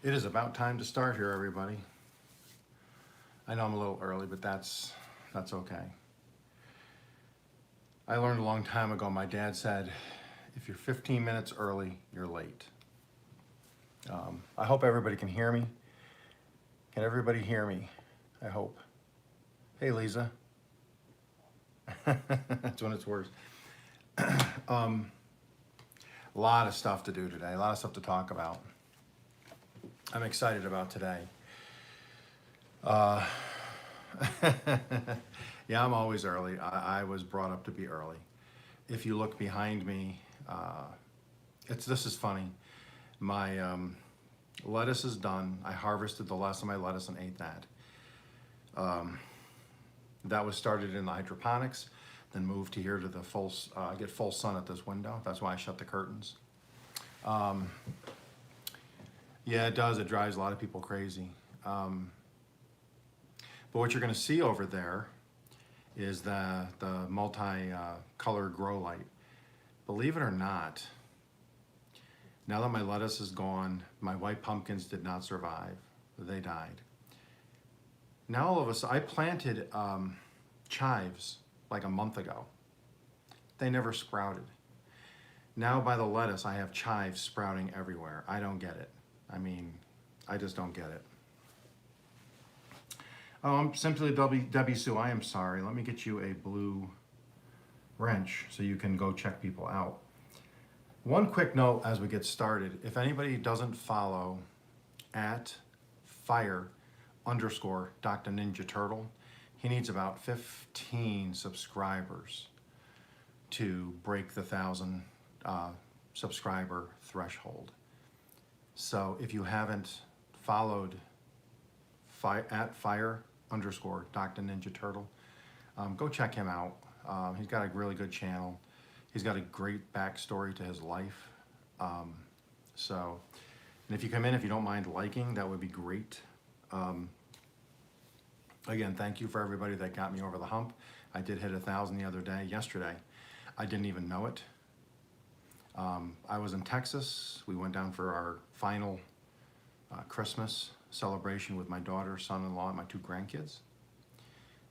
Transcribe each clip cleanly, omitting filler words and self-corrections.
It is about time to start here, everybody. I know I'm a little early, but that's okay. I learned a long time ago, my dad said, if you're 15 minutes early, you're late. I hope everybody can hear me. Can everybody hear me? I hope. Hey, Lisa. That's when it's worse. A lot of stuff to do today, a lot of stuff to talk about. I'm excited about today. Yeah, I'm always early. I was brought up to be early. If you look behind me, this is funny. My lettuce is done. I harvested the last of my lettuce and ate that. That was started in the hydroponics, then moved to here to the I get full sun at this window. That's why I shut the curtains. Yeah, it does. It drives a lot of people crazy. But what you're going to see over there is the multi-color grow light. Believe it or not, now that my lettuce is gone, my white pumpkins did not survive. They died. Now all of a sudden, I planted chives like a month ago. They never sprouted. Now by the lettuce, I have chives sprouting everywhere. I don't get it. I mean, I just don't get it. Oh, I'm simply Debbie Sue. I am sorry. Let me get you a blue wrench so you can go check people out. One quick note as we get started. If anybody doesn't follow at fire_Dr. Ninja Turtle, he needs about 15 subscribers to break the 1,000 subscriber threshold. So if you haven't followed at fire_Dr. Ninja Turtle, go check him out. He's got a really good channel. He's got a great backstory to his life. And if you come in, if you don't mind liking, that would be great. Again, thank you for everybody that got me over the hump. I did hit 1,000 yesterday. I didn't even know it. I was in Texas. We went down for our final Christmas celebration with my daughter, son-in-law, and my 2 grandkids.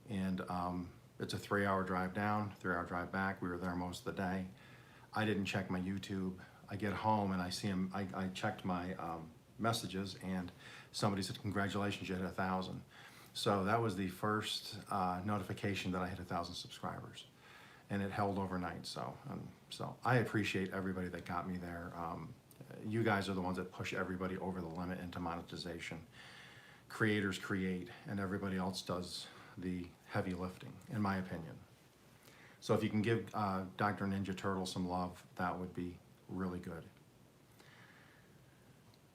And it's a 3-hour drive down, 3-hour drive back. We were there most of the day. I didn't check my YouTube. I get home and I see him. I checked my messages and somebody said, "Congratulations, you hit 1,000." So that was the first notification that I hit 1,000 subscribers, and it held overnight. So I appreciate everybody that got me there. You guys are the ones that push everybody over the limit into monetization. Creators create, and everybody else does the heavy lifting, in my opinion. So if you can give Dr. Ninja Turtle some love, that would be really good.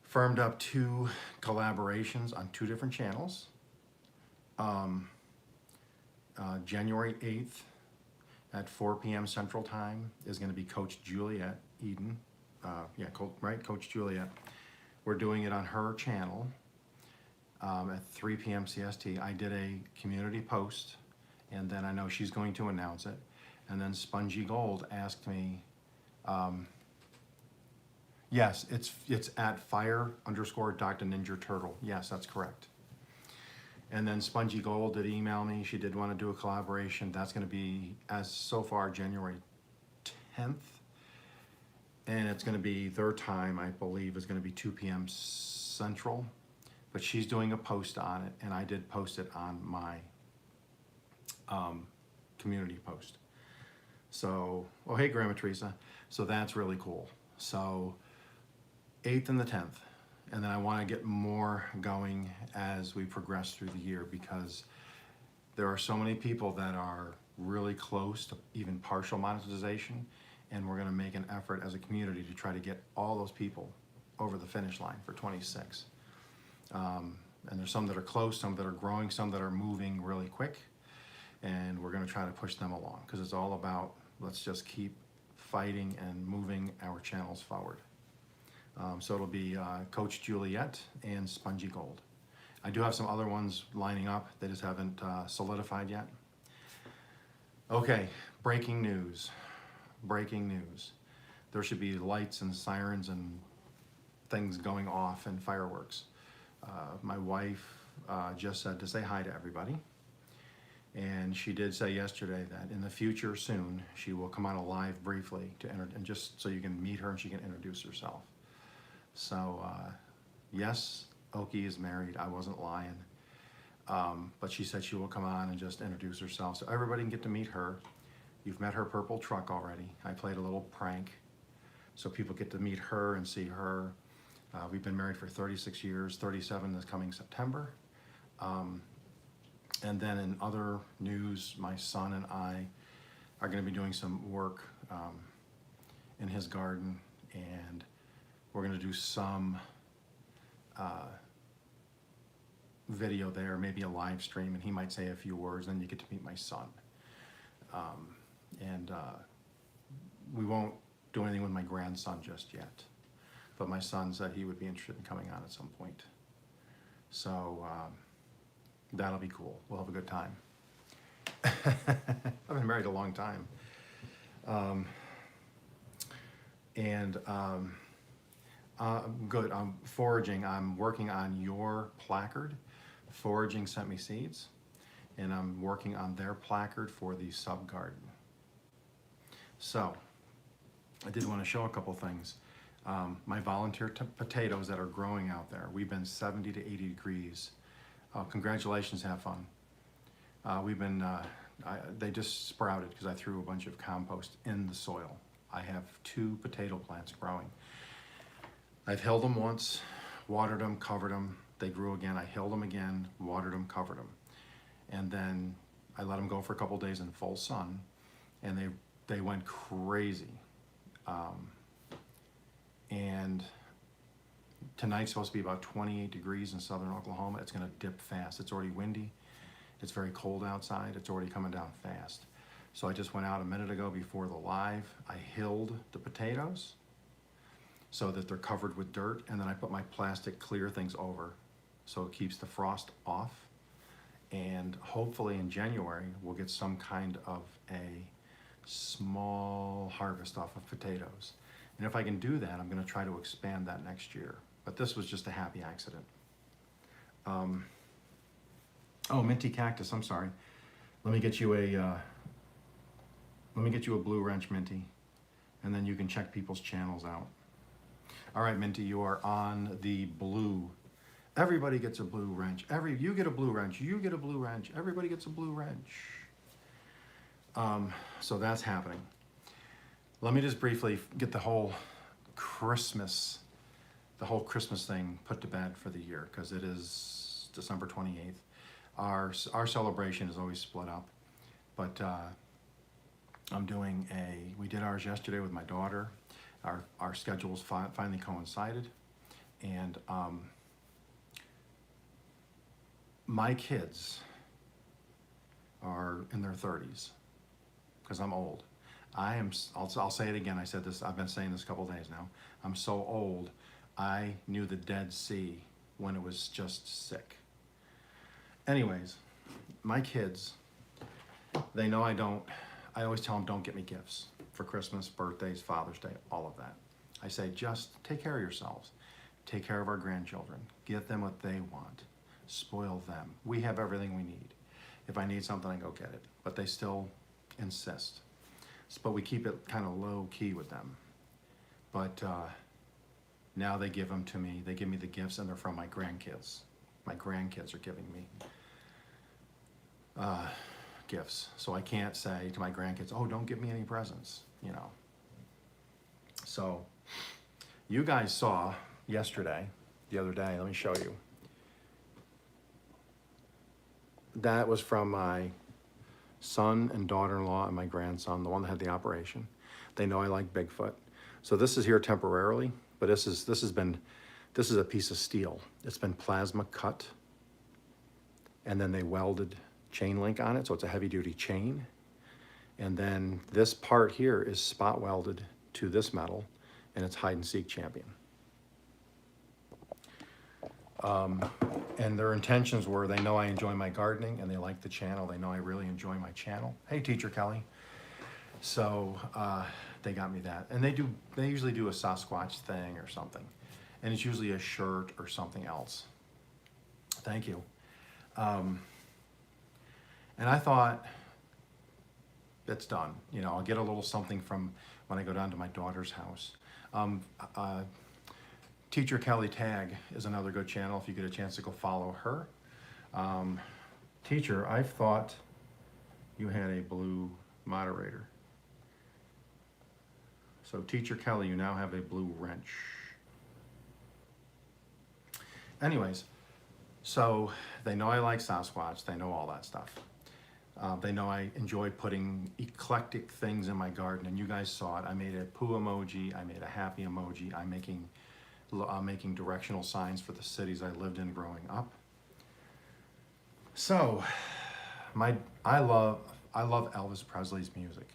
Firmed up 2 collaborations on 2 different channels. January 8th at 4 p.m. Central Time is going to be Coach Juliet Eden. Coach Juliet. We're doing it on her channel at 3 p.m. CST. I did a community post, and then I know she's going to announce it. And then Spongy Gold asked me, yes, it's at fire_Dr. Ninja Turtle. Yes, that's correct. And then Spongy Gold did email me. She did want to do a collaboration. That's going to be, as so far, January 10th. And it's going to be their time, I believe, is going to be 2 p.m. Central. But she's doing a post on it, and I did post it on my community post. So, oh, hey, Grandma Teresa. So that's really cool. So 8th and the 10th. And then I want to get more going as we progress through the year, because there are so many people that are really close to even partial monetization, and we're going to make an effort as a community to try to get all those people over the finish line for 26. And there's some that are close, some that are growing, some that are moving really quick, and we're going to try to push them along, because it's all about, let's just keep fighting and moving our channels forward. So it'll be Coach Juliet and Spongy Gold. I do have some other ones lining up. They just haven't solidified yet. Okay, breaking news. Breaking news. There should be lights and sirens and things going off and fireworks. My wife just said to say hi to everybody. And she did say yesterday that in the future soon, she will come on a live briefly and just so you can meet her and she can introduce herself. So yes, Okie is married. I wasn't lying. But she said she will come on and just introduce herself so everybody can get to meet her. You've met her purple truck already. I played a little prank so people get to meet her and see her. We've been married for 36 years, 37 this coming September. And then in other news, my son and I are going to be doing some work in his garden, and we're going to do some video there, maybe a live stream, and he might say a few words, then you get to meet my son. We won't do anything with my grandson just yet, but my son said he would be interested in coming on at some point. So that'll be cool. We'll have a good time. I've been married a long time. Good. I'm foraging. I'm working on your placard. Foraging sent me seeds, and I'm working on their placard for the sub garden. So I did want to show a couple things. My volunteer potatoes that are growing out there. We've been 70 to 80 degrees. Congratulations, have fun. They just sprouted because I threw a bunch of compost in the soil. I have 2 potato plants growing. I've hilled them once, watered them, covered them. They grew again. I hilled them again, watered them, covered them. And then I let them go for a couple days in full sun, and they went crazy. And tonight's supposed to be about 28 degrees in southern Oklahoma. It's gonna dip fast. It's already windy. It's very cold outside. It's already coming down fast. So I just went out a minute ago before the live. I hilled the potatoes so that they're covered with dirt, and then I put my plastic clear things over so it keeps the frost off. And hopefully in January, we'll get some kind of a small harvest off of potatoes. And if I can do that, I'm gonna try to expand that next year. But this was just a happy accident. Oh, minty cactus, I'm sorry. Let me get you a blue wrench, Minty, and then you can check people's channels out. All right, Minty, you are on the blue. Everybody gets a blue wrench. You get a blue wrench, you get a blue wrench, everybody gets a blue wrench. So that's happening. Let me just briefly get the whole Christmas thing put to bed for the year, because it is December 28th. Our celebration is always split up, but we did ours yesterday with my daughter. Our schedules finally coincided, and my kids are in their 30s, because I'm old. I'll say it again. I said this, I've been saying this a couple days now. I'm so old, I knew the Dead Sea when it was just sick. Anyways, my kids, they know I always tell them, don't get me gifts for Christmas, birthdays, Father's Day, all of that. I say, just take care of yourselves. Take care of our grandchildren. Get them what they want. Spoil them. We have everything we need. If I need something, I go get it. But they still insist. But we keep it kind of low key with them. But now they give them to me. They give me the gifts, and they're from my grandkids. My grandkids are giving me gifts. So I can't say to my grandkids, oh, don't give me any presents, you know. So you guys saw yesterday, the other day, let me show you. That was from my son and daughter-in-law and my grandson, the one that had the operation. They know I like Bigfoot. So this is here temporarily, but this is a piece of steel. It's been plasma cut, and then they welded chain link on it, so it's a heavy-duty chain. And then this part here is spot welded to this metal, and it's hide-and-seek champion. And their intentions were, they know I enjoy my gardening, and they like the channel. They know I really enjoy my channel. Hey, Teacher Kelly. So they got me that. And they usually do a Sasquatch thing or something. and it's usually a shirt or something else. Thank you. And I thought, that's done. You know, I'll get a little something from when I go down to my daughter's house. Teacher Kelly Tag is another good channel if you get a chance to go follow her. Teacher, I thought you had a blue moderator. So Teacher Kelly, you now have a blue wrench. Anyways, so they know I like Sasquatch, they know all that stuff. They know I enjoy putting eclectic things in my garden, and you guys saw it. I made a poo emoji, I made a happy emoji, I'm making directional signs for the cities I lived in growing up. So, I love Elvis Presley's music.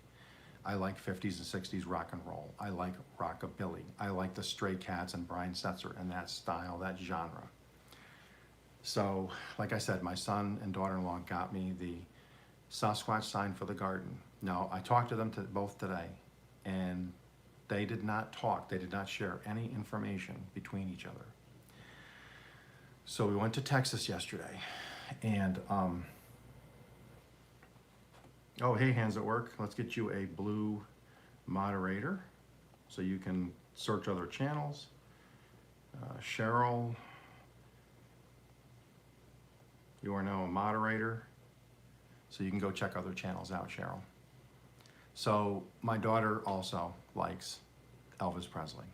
I like 50s and 60s rock and roll. I like rockabilly. I like the Stray Cats and Brian Setzer and that style, that genre. So, like I said, my son and daughter-in-law got me the Sasquatch sign for the garden. Now, I talked to them both today, and they did not talk. They did not share any information between each other. So we went to Texas yesterday, and oh, hey, hands at work. Let's get you a blue moderator so you can search other channels. Cheryl, you are now a moderator, so you can go check other channels out, Cheryl. So my daughter also likes Elvis Presley.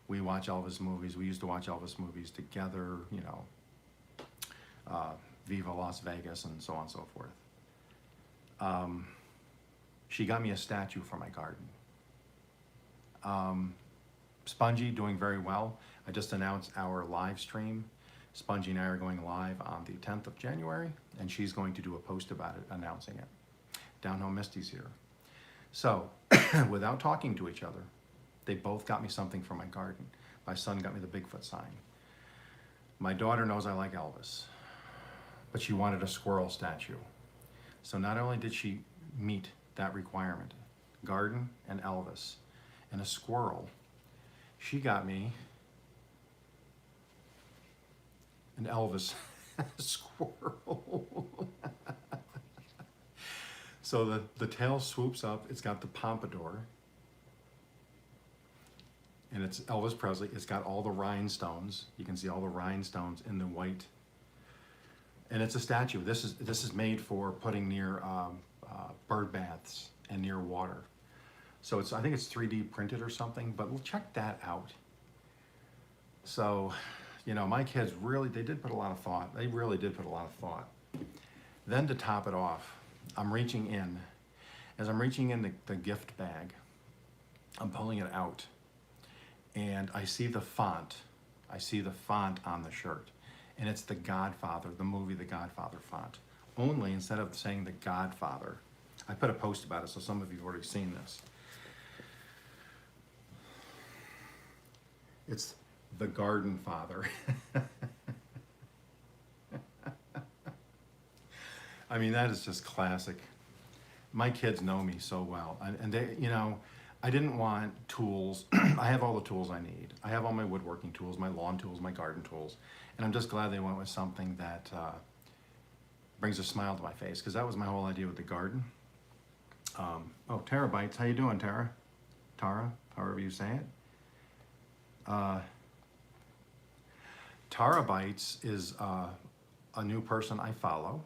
We watch Elvis movies. We used to watch Elvis movies together, you know, Viva Las Vegas and so on and so forth. She got me a statue for my garden. Spongy doing very well. I just announced our live stream. Spongy and I are going live on the 10th of January, and she's going to do a post about it, announcing it. Down Home Misty's here. So, without talking to each other, they both got me something for my garden. My son got me the Bigfoot sign. My daughter knows I like Elvis, but she wanted a squirrel statue. So not only did she meet that requirement, garden and Elvis, and a squirrel, she got me an Elvis squirrel. So the tail swoops up, it's got the pompadour, and it's Elvis Presley. It's got all the rhinestones. You can see all the rhinestones in the white. And it's a statue. This is made for putting near bird baths and near water. So I think it's 3D printed or something, but we'll check that out. So, you know, my kids they did put a lot of thought. They really did put a lot of thought. Then to top it off, I'm reaching in. As I'm reaching in the gift bag, I'm pulling it out, and I see the font. I see the font on the shirt, and it's The Godfather, the movie The Godfather font. Only instead of saying The Godfather, I put a post about it, so some of you have already seen this. It's The Garden Father. I mean, that is just classic. My kids know me so well, and they, you know, I didn't want tools. I have all the tools I need. I have all my woodworking tools, my lawn tools, my garden tools, and I'm just glad they went with something that brings a smile to my face, because that was my whole idea with the garden. Oh, Terabytes, how you doing, Tara? Tara, however you say it. Terabytes is a new person I follow.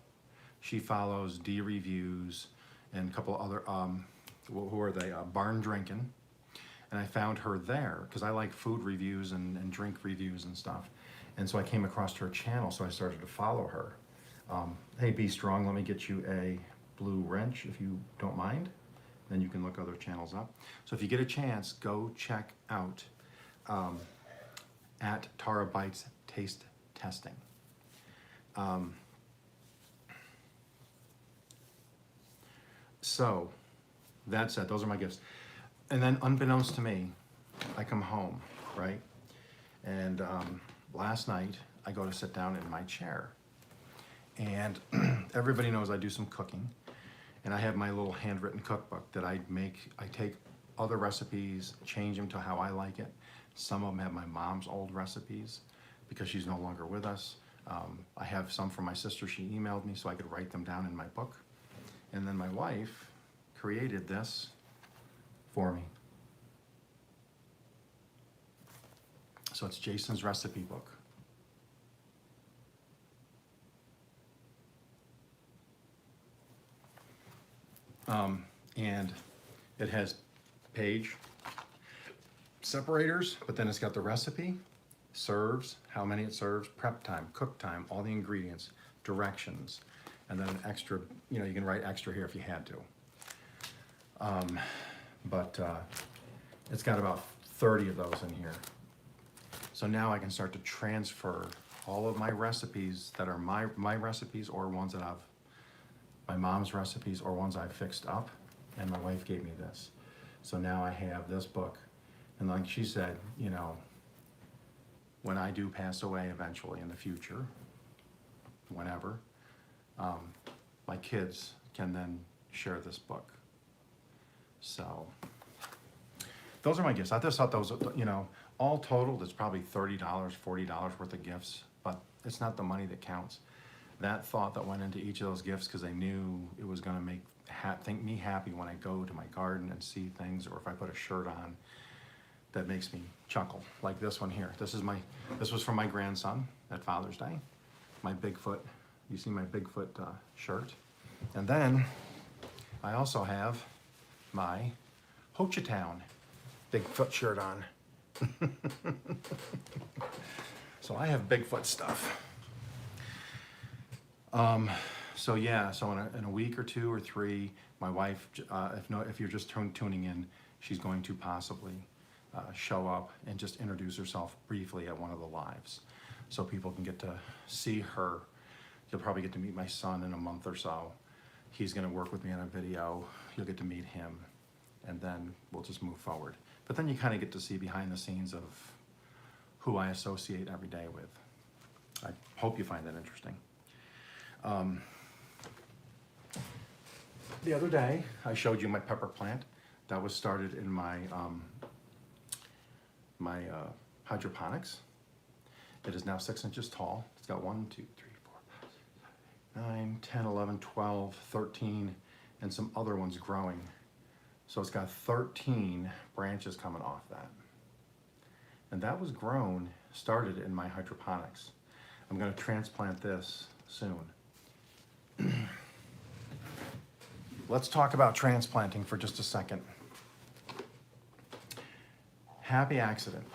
She follows D Reviews and a couple of other, who are they? Barn Drinking. And I found her there because I like food reviews and drink reviews and stuff. And so I came across her channel, so I started to follow her. Hey, Be Strong, let me get you a blue wrench if you don't mind. Then you can look other channels up. So if you get a chance, go check out at Terabytes Taste Testing. So that's it. Those are my gifts. And then unbeknownst to me, I come home, right? And last night I go to sit down in my chair, and everybody knows I do some cooking, and I have my little handwritten cookbook that I make. I take other recipes, change them to how I like it, Some of them have my mom's old recipes because she's no longer with us. I have some from my sister. She emailed me so I could write them down in my book. And then my wife created this for me. So it's Jason's recipe book. And it has page separators, but then it's got the recipe, serves, how many it serves, prep time, cook time, all the ingredients, directions, and then an extra, you can write extra here if you had to. But it's got about 30 of those in here. So now I can start to transfer all of my recipes that are my recipes, or ones that my mom's recipes, or ones I've fixed up, and my wife gave me this. So now I have this book, and like she said, when I do pass away eventually in the future, whenever, my kids can then share this book. So those are my gifts. I just thought those, all totaled, it's probably $30, $40 worth of gifts, but it's not the money that counts. That thought that went into each of those gifts, because I knew it was going to make me happy when I go to my garden and see things, or if I put a shirt on that makes me chuckle, like this one here. This was from my grandson at Father's Day. My Bigfoot, you see my Bigfoot shirt. And then I also have my Hochatown Bigfoot shirt on. So I have Bigfoot stuff. So in a week or 2 or 3, my wife, if you're just tuning in, she's going to possibly show up and just introduce herself briefly at one of the lives, so people can get to see her. You'll probably get to meet my son in a month or so. He's going to work with me on a video. You'll get to meet him, and then we'll just move forward. But then you kind of get to see behind the scenes of who I associate every day with. I hope you find that interesting. The other day, I showed you my pepper plant. That was started in my hydroponics. It is now 6 inches tall. It's got 1, 2, 3, 4, 5, 6, 7, 8, 9, 10, 11, 12, 13, and some other ones growing. So it's got 13 branches coming off that. And that was started in my hydroponics. I'm going to transplant this soon. Let's talk about transplanting for just a second. Happy accident.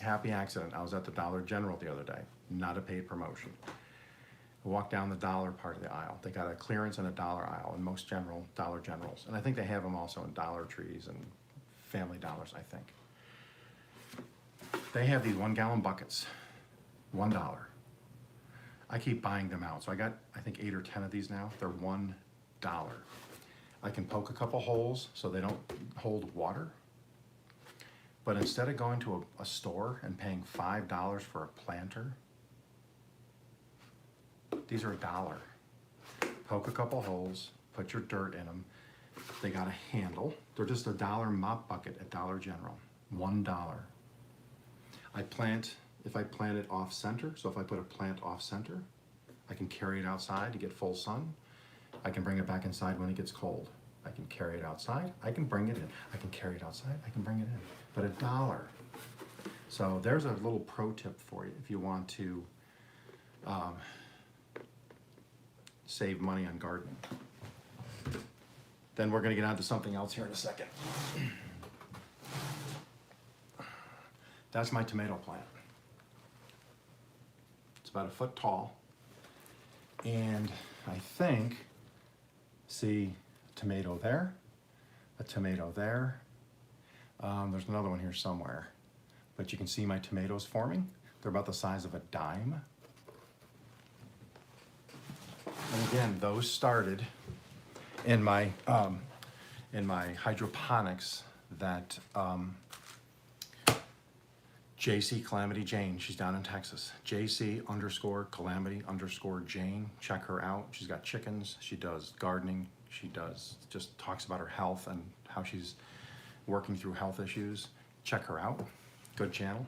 Happy accident. I was at the Dollar General the other day, not a paid promotion. I walked down the dollar part of the aisle. They got a clearance and a dollar aisle in most Dollar Generals. And I think they have them also in Dollar Trees and Family Dollars, I think. They have these 1-gallon buckets, $1. I keep buying them out. So I got, I think, 8 or 10 of these now. They're $1. I can poke a couple holes so they don't hold water. But instead of going to a store and paying $5 for a planter, these are $1. Poke a couple holes, put your dirt in them. They got a handle. They're just $1 mop bucket at Dollar General, $1. If I plant it off center, so if I put a plant off center, I can carry it outside to get full sun. I can bring it back inside when it gets cold. I can carry it outside, I can bring it in. I can carry it outside, I can bring it in. But $1. So there's a little pro tip for you if you want to save money on gardening. Then we're going to get on to something else here in a second. That's my tomato plant. It's about 1 foot tall. And I think, see, a tomato there, a tomato there. There's another one here somewhere. But you can see my tomatoes forming. They're about the size of a dime. And again, those started in my hydroponics that JC Calamity Jane, she's down in Texas. JC_Calamity_Jane, check her out. She's got chickens, she does gardening, she just talks about her health and how she's working through health issues. Check her out. Good channel,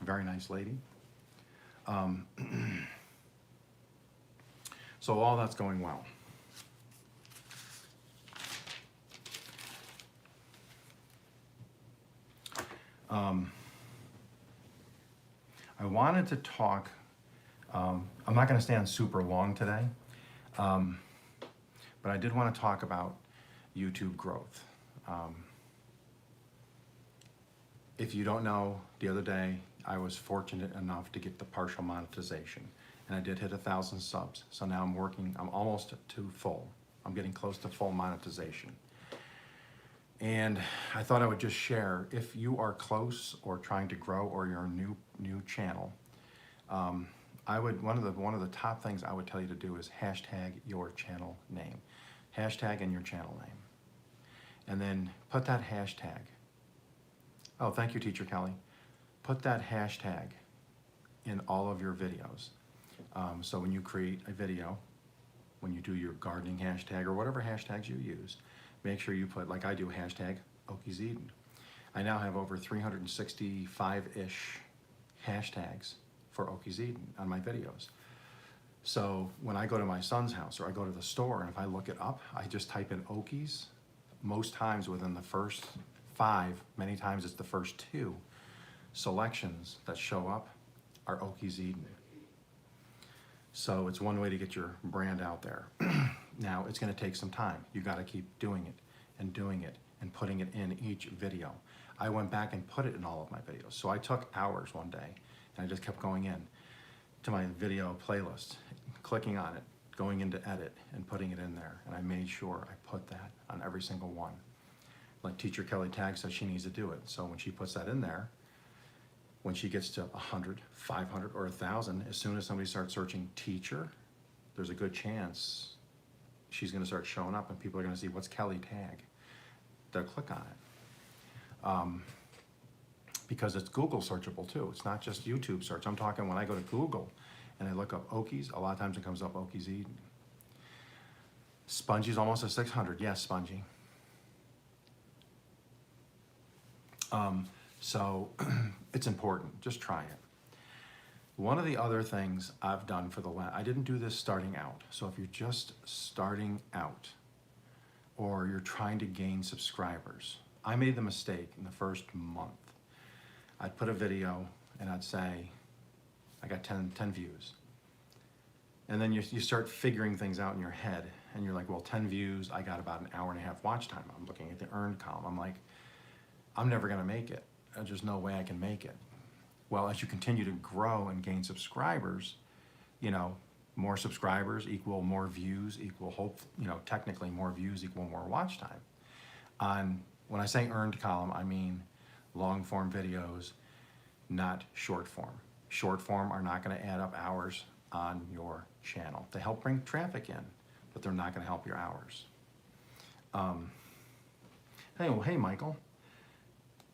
very nice lady. So all that's going well. I wanted to talk, I'm not going to stand super long today, but I did want to talk about YouTube growth. If you don't know, the other day I was fortunate enough to get the partial monetization, and I did hit 1,000 subs. So now I'm almost to full. I'm getting close to full monetization. And I thought I would just share, if you are close or trying to grow, or you're a new channel, one of the top things I would tell you to do is hashtag your channel name. Hashtag in your channel name. And then put that hashtag. Oh, thank you, Teacher Kelly. Put that hashtag in all of your videos. So when you create a video, when you do your gardening hashtag or whatever hashtags you use, make sure you put, like I do, hashtag Okies Eden. I now have over 365-ish hashtags for Okies Eden on my videos. So when I go to my son's house or I go to the store, and if I look it up, I just type in Okies. Most times within the first 5, many times it's the first 2 selections that show up are Okies Eden. So it's one way to get your brand out there. Now, it's going to take some time. You got to keep doing it and putting it in each video. I went back and put it in all of my videos. So I took hours one day, and I just kept going in to my video playlist, clicking on it, going into edit, and putting it in there. And I made sure I put that on every single one. Like Teacher Kelly Tag says, she needs to do it. So when she puts that in there, when she gets to 100, 500, or 1,000, as soon as somebody starts searching teacher, there's a good chance she's going to start showing up, and people are going to see, what's Kelly Tag? They'll click on it. Because it's Google searchable too. It's not just YouTube search. I'm talking when I go to Google and I look up Okies, a lot of times it comes up Okies Eden. Spongy's almost at 600. Yes, Spongy. So it's important. Just try it. One of the other things I've done for I didn't do this starting out. So if you're just starting out or you're trying to gain subscribers, I made the mistake in the first month. I'd put a video and I'd say, I got 10 views. And then you start figuring things out in your head, and you're like, well, 10 views, I got about an hour and a half watch time. I'm looking at the earned column. I'm like, I'm never gonna make it. There's no way I can make it. Well, as you continue to grow and gain subscribers, more subscribers equal more views, equal technically more views equal more watch time. When I say earned column, I mean long form videos, not short form. Short form are not gonna add up hours on your channel. They help bring traffic in, but they're not gonna help your hours. Hey, Michael.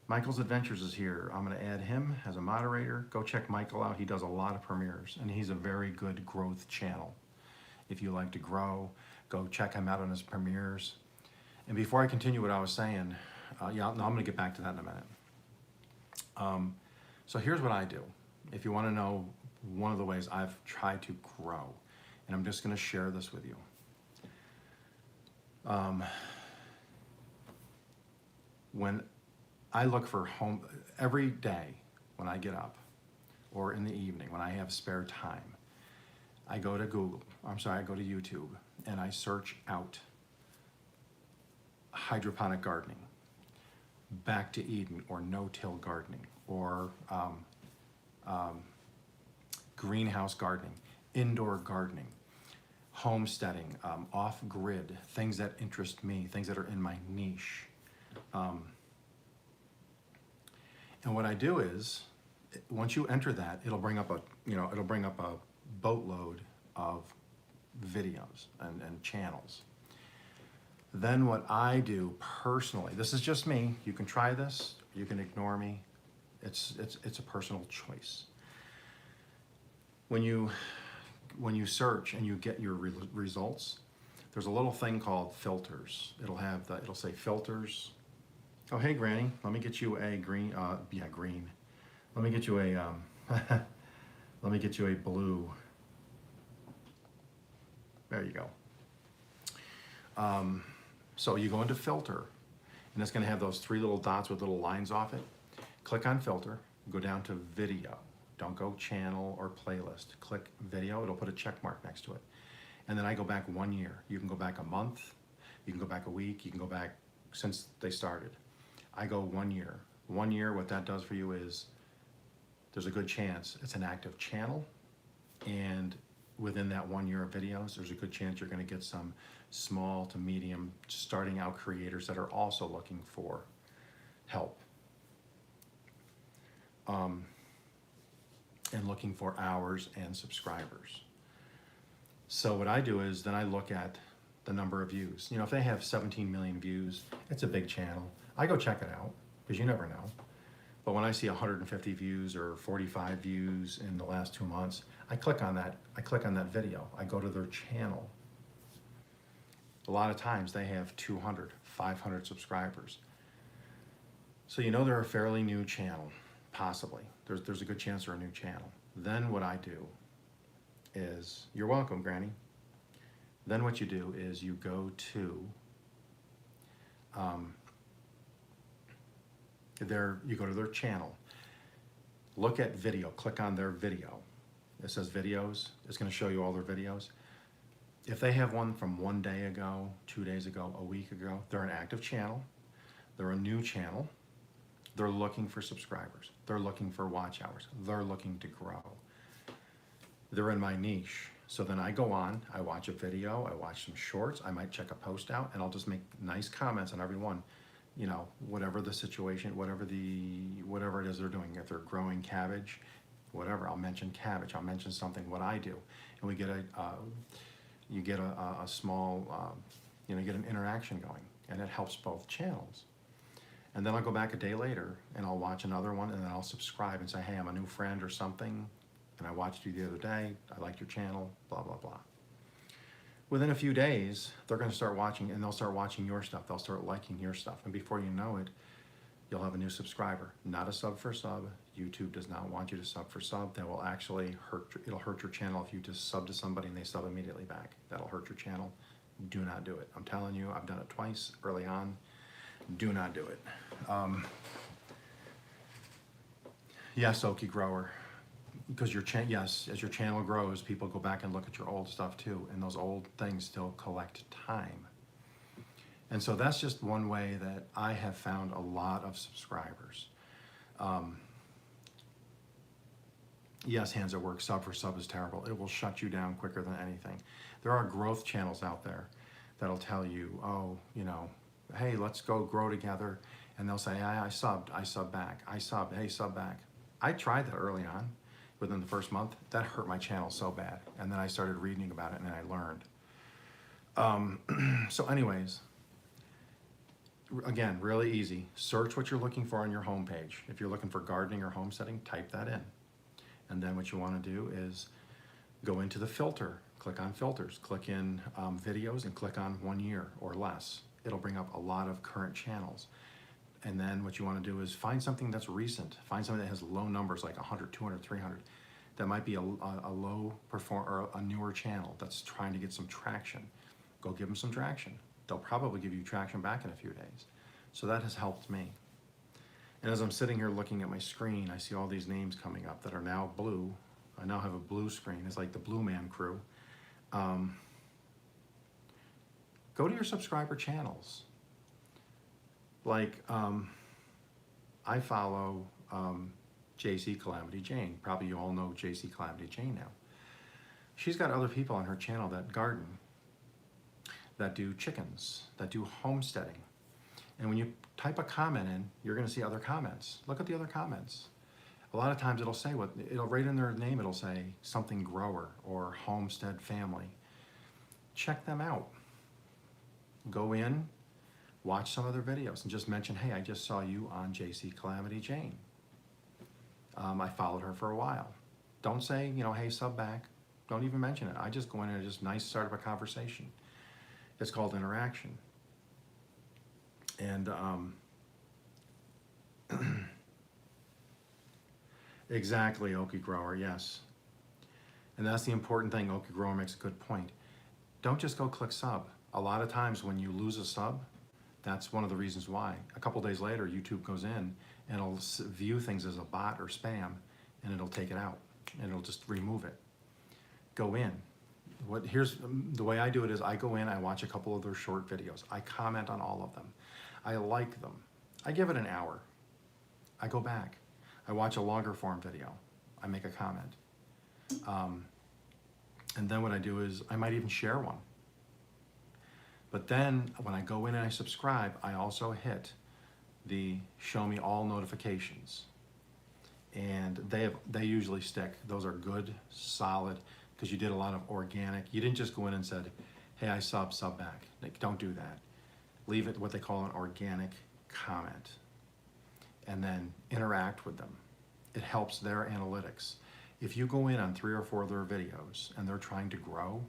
Michael's Adventures is here. I'm gonna add him as a moderator. Go check Michael out. He does a lot of premieres, and he's a very good growth channel. If you like to grow, go check him out on his premieres. And before I continue what I was saying, I'm gonna get back to that in a minute. So here's what I do. If you wanna know one of the ways I've tried to grow, and I'm just gonna share this with you. When I look for home, every day when I get up, or in the evening when I have spare time, I go to I go to YouTube, and I search out hydroponic gardening, back to Eden, or no-till gardening, or greenhouse gardening, indoor gardening, homesteading, off-grid, things that interest me, things that are in my niche. And what I do is, once you enter that, it'll bring up a boatload of videos and channels. Then what I do personally, this is just me, you can try this, you can ignore me, it's a personal choice. When you search and you get your results, there's a little thing called filters. It'll say filters. Oh, hey, Granny, let me get you a green, green. Let me get you a, let me get you a blue. There you go. So you go into filter, and it's gonna have those three little dots with little lines off it. Click on filter, go down to video. Don't go channel or playlist. Click video, it'll put a check mark next to it. And then I go back 1 year. You can go back a month, you can go back a week, you can go back since they started. I go 1 year. 1 year, what that does for you is there's a good chance it's an active channel, and within that 1 year of videos, there's a good chance you're going to get some small to medium starting out creators that are also looking for help and looking for hours and subscribers. So what I do is then I look at the number of views. You know, if they have 17 million views, it's a big channel. I go check it out because you never know. But when I see 150 views or 45 views in the last 2 months, I click on that. I click on that video. I go to their channel. A lot of times they have 200, 500 subscribers. So you know they're a fairly new channel, possibly. There's a good chance they're a new channel. Then what I do is, you're welcome, Granny. Then what you do is you go to you go to their channel, look at video, click on their video. It says videos, it's gonna show you all their videos. If they have one from 1 day ago, 2 days ago, a week ago, they're an active channel, they're a new channel, they're looking for subscribers, they're looking for watch hours, they're looking to grow. They're in my niche. So then I go on, I watch a video, I watch some shorts, I might check a post out, and I'll just make nice comments on every one. You know, whatever the situation, whatever it is they're doing. If they're growing cabbage, whatever, I'll mention cabbage. I'll mention something what I do, and we get you get a small, you get an interaction going, and it helps both channels. And then I'll go back a day later, and I'll watch another one, and then I'll subscribe and say, hey, I'm a new friend or something, and I watched you the other day. I liked your channel. Blah blah blah. Within a few days, they're going to start watching, and they'll start watching your stuff. They'll start liking your stuff. And before you know it, you'll have a new subscriber. Not a sub for sub. YouTube does not want you to sub for sub. That will actually it'll hurt your channel if you just sub to somebody and they sub immediately back. That'll hurt your channel. Do not do it. I'm telling you, I've done it twice early on. Do not do it. Yes, Okie Grower. Because yes, as your channel grows, people go back and look at your old stuff too, and those old things still collect time. And so that's just one way that I have found a lot of subscribers. Yes, hands at work, sub for sub is terrible. It will shut you down quicker than anything. There are growth channels out there that'll tell you, oh, hey, let's go grow together. And they'll say, I subbed, I sub back, I subbed, hey, sub back. I tried that early on. Within the first month, that hurt my channel so bad. And then I started reading about it, and then I learned. So anyways, again, really easy. Search what you're looking for on your homepage. If you're looking for gardening or homesteading, type that in. And then what you want to do is go into the filter, click on filters, click in videos, and click on 1 year or less. It'll bring up a lot of current channels. And then what you want to do is find something that's recent. Find something that has low numbers like 100, 200, 300. That might be a low or a newer channel that's trying to get some traction. Go give them some traction. They'll probably give you traction back in a few days. So that has helped me. And as I'm sitting here looking at my screen, I see all these names coming up that are now blue. I now have a blue screen. It's like the Blue Man Crew. Go to your subscriber channels. Like, I follow JC Calamity Jane. Probably you all know JC Calamity Jane now. She's got other people on her channel that garden, that do chickens, that do homesteading. And when you type a comment in, you're gonna see other comments. Look at the other comments. A lot of times it'll say it'll write in their name, it'll say something grower or homestead family. Check them out. Go in, watch some of their videos and just mention, hey, I just saw you on JC Calamity Jane. I followed her for a while. Don't say, hey, sub back. Don't even mention it. I just go in and just nice start of a conversation. It's called interaction. And Exactly, Okie Grower, yes. And that's the important thing. Okie Grower makes a good point. Don't just go click sub. A lot of times when you lose a sub, that's one of the reasons why. A couple days later, YouTube goes in and it'll view things as a bot or spam, and it'll take it out and it'll just remove it. Go in. Here's the way I do it is I go in, I watch a couple of their short videos. I comment on all of them. I like them. I give it an hour. I go back. I watch a longer form video. I make a comment. And then what I do is I might even share one. But then when I go in and I subscribe, I also hit the show me all notifications. And they usually stick. Those are good, solid, because you did a lot of organic. You didn't just go in and said, hey, I sub back. Like, don't do that. Leave it what they call an organic comment. And then interact with them. It helps their analytics. If you go in on 3 or 4 of their videos and they're trying to grow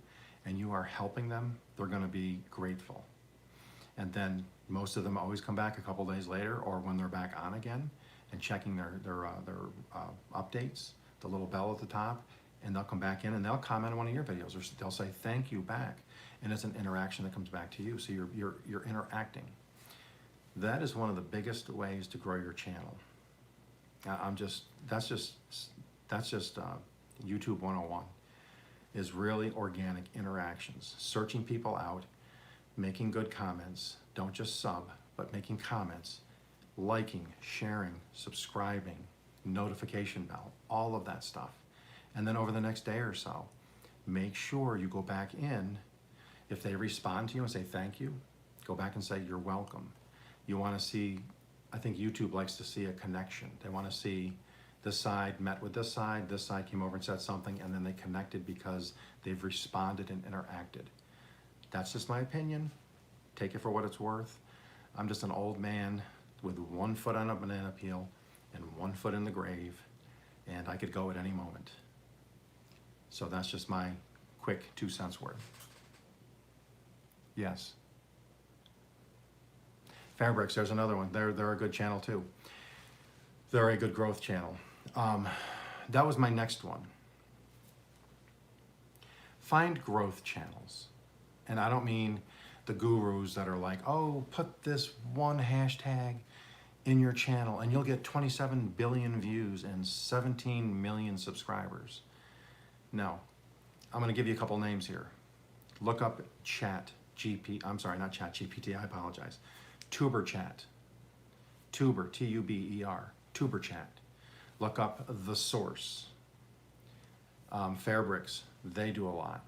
and you are helping them, they're going to be grateful. And then most of them always come back a couple days later, or when they're back on again and checking their updates, the little bell at the top, and they'll come back in and they'll comment on one of your videos, or they'll say thank you back, and it's an interaction that comes back to you. So you're interacting. That is one of the biggest ways to grow your channel. That's just YouTube 101, is really organic interactions, searching people out, making good comments. Don't just sub, but making comments, liking, sharing, subscribing, notification bell, all of that stuff. And then over the next day or so, make sure you go back in. If they respond to you and say thank you, go back and say you're welcome. You want to see, I think YouTube likes to see a connection. They want to see this side met with this side came over and said something, and then they connected because they've responded and interacted. That's just my opinion. Take it for what it's worth. I'm just an old man with 1 foot on a banana peel and 1 foot in the grave, and I could go at any moment. So that's just my quick 2 cents worth. Yes. Fairbricks, there's another one. They're a good channel too. They're a good growth channel. That was my next one. Find growth channels. And I don't mean the gurus that are like, oh, put this one hashtag in your channel and you'll get 27 billion views and 17 million subscribers. No, I'm gonna give you a couple names here. Look up I apologize. Tuber Chat. Tuber, T-U-B-E-R, Tuber Chat. Look up The Source. Fairbricks, they do a lot.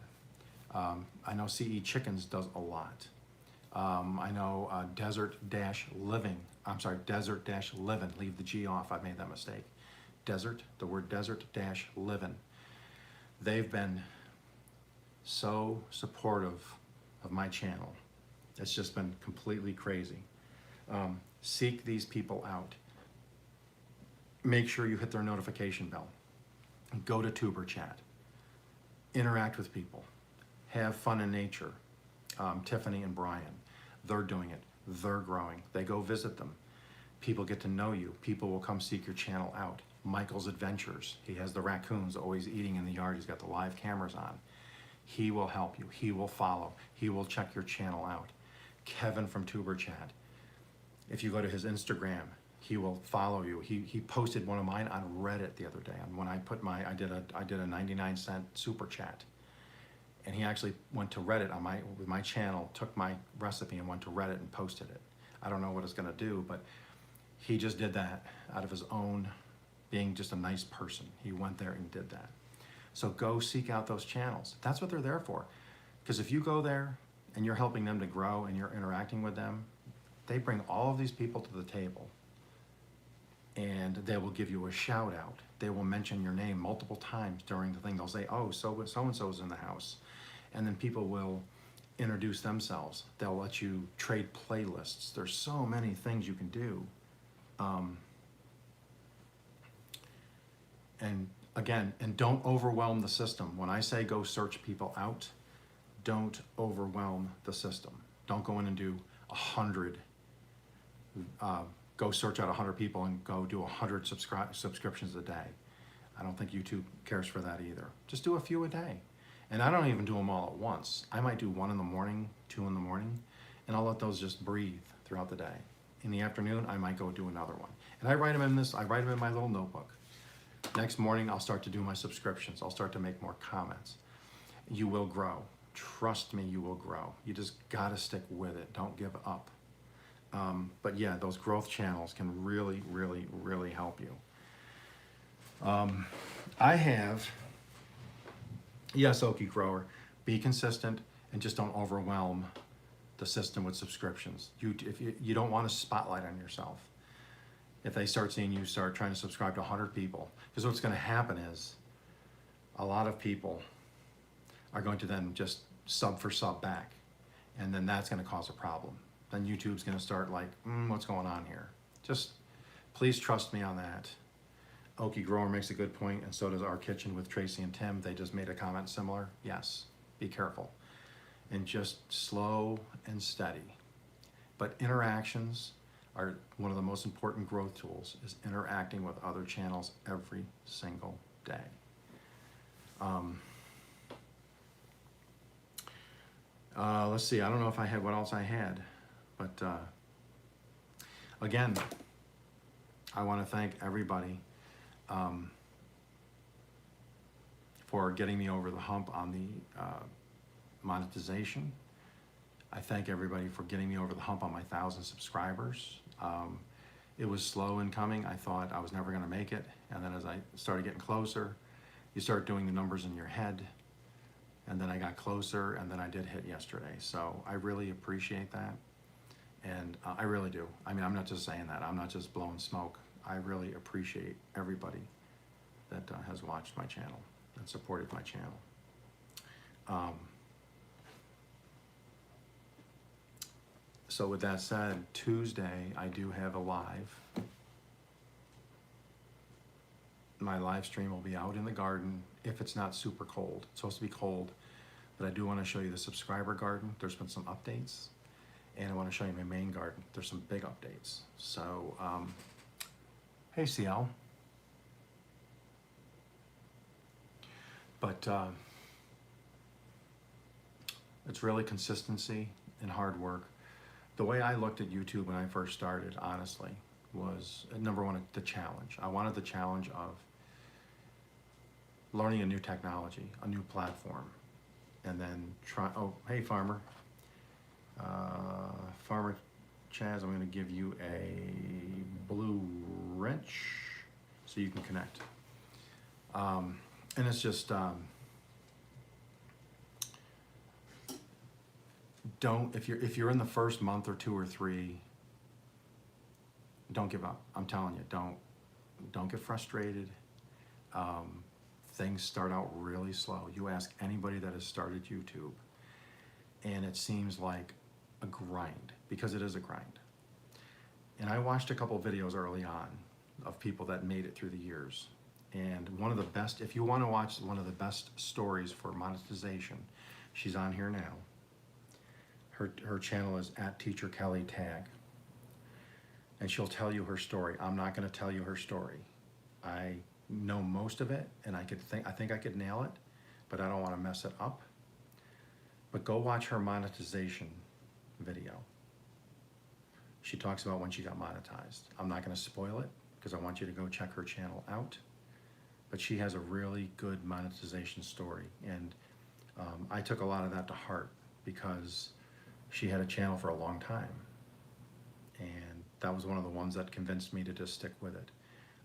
I know CE Chickens does a lot. I know Desert-Living, leave the G off, I made that mistake. The word Desert-Living. They've been so supportive of my channel. It's just been completely crazy. Seek these people out. Make sure you hit their notification bell. Go to Tuber Chat. Interact with people. Have fun in nature. Tiffany and Brian, they're doing it. They're growing. They go visit them. People get to know you. People will come seek your channel out. Michael's Adventures. He has the raccoons always eating in the yard. He's got the live cameras on. He will help you. He will follow. He will check your channel out. Kevin from Tuber Chat. If you go to his Instagram, he will follow you. He posted one of mine on Reddit the other day. And when I put I did a 99-cent super chat, and he actually went to Reddit with my channel, took my recipe and went to Reddit and posted it. I don't know what it's gonna do, but he just did that out of his own being just a nice person. He went there and did that. So go seek out those channels. That's what they're there for. Because if you go there and you're helping them to grow and you're interacting with them, they bring all of these people to the table and they will give you a shout out. They will mention your name multiple times during the thing. They'll say, oh, so-and-so is in the house. And then people will introduce themselves. They'll let you trade playlists. There's so many things you can do. And again, and don't overwhelm the system. When I say go search people out, don't overwhelm the system. Don't go in and do 100, go search out 100 people and go do 100 subscriptions a day. I don't think YouTube cares for that either. Just do a few a day. And I don't even do them all at once. I might do 1 in the morning, 2 in the morning, and I'll let those just breathe throughout the day. In the afternoon, I might go do another one. And I write them in my little notebook. Next morning, I'll start to do my subscriptions. I'll start to make more comments. You will grow. Trust me, you will grow. You just gotta stick with it. Don't give up. But yeah, those growth channels can really, really, really help you. I have, yes, Okie grower, be consistent and just don't overwhelm the system with subscriptions. You don't want a spotlight on yourself. If they start seeing you start trying to subscribe to 100 people, because what's going to happen is a lot of people are going to then just sub for sub back, and then that's going to cause a problem. Then YouTube's going to start like, what's going on here? Just please trust me on that. Okie Grower makes a good point, and so does Our Kitchen with Tracy and Tim. They just made a comment similar. Yes, be careful. And just slow and steady. But interactions are one of the most important growth tools, is interacting with other channels every single day. Let's see, I don't know if I had what else I had, but again, I want to thank everybody for getting me over the hump on the monetization. I thank everybody for getting me over the hump on my 1,000 subscribers. It was slow in coming. I thought I was never going to make it, and then as I started getting closer, you start doing the numbers in your head, and then I got closer, and then I did hit yesterday. So I really appreciate that, and I really do. I mean, I'm not just saying that. I'm not just blowing smoke. I really appreciate everybody that has watched my channel and supported my channel. So with that said, Tuesday I do have a live. My live stream will be out in the garden if it's not super cold. It's supposed to be cold, but I do want to show you the subscriber garden. There's been some updates, and I want to show you my main garden. There's some big updates. So, hey CL. But it's really consistency and hard work. The way I looked at YouTube when I first started, honestly, was number one, the challenge. I wanted the challenge of learning a new technology, a new platform, and then try, oh, hey Farmer. Farmer Chaz, I'm gonna give you a blue wrench so you can connect. And it's just, if you're in the first month or 2 or 3, don't give up. I'm telling you, don't get frustrated. Things start out really slow. You ask anybody that has started YouTube, and it seems like a grind, because it is a grind. And I watched a couple videos early on of people that made it through the years. And one of the best, if you want to watch one of the best stories for monetization, she's on here now. Her channel is @TeacherKellyTag, and she'll tell you her story. I'm not going to tell you her story. I know most of it, and I think I could nail it, but I don't want to mess it up. But go watch her monetization video. She talks about when she got monetized. I'm not going to spoil it because I want you to go check her channel out. But she has a really good monetization story, and I took a lot of that to heart because she had a channel for a long time, and that was one of the ones that convinced me to just stick with it.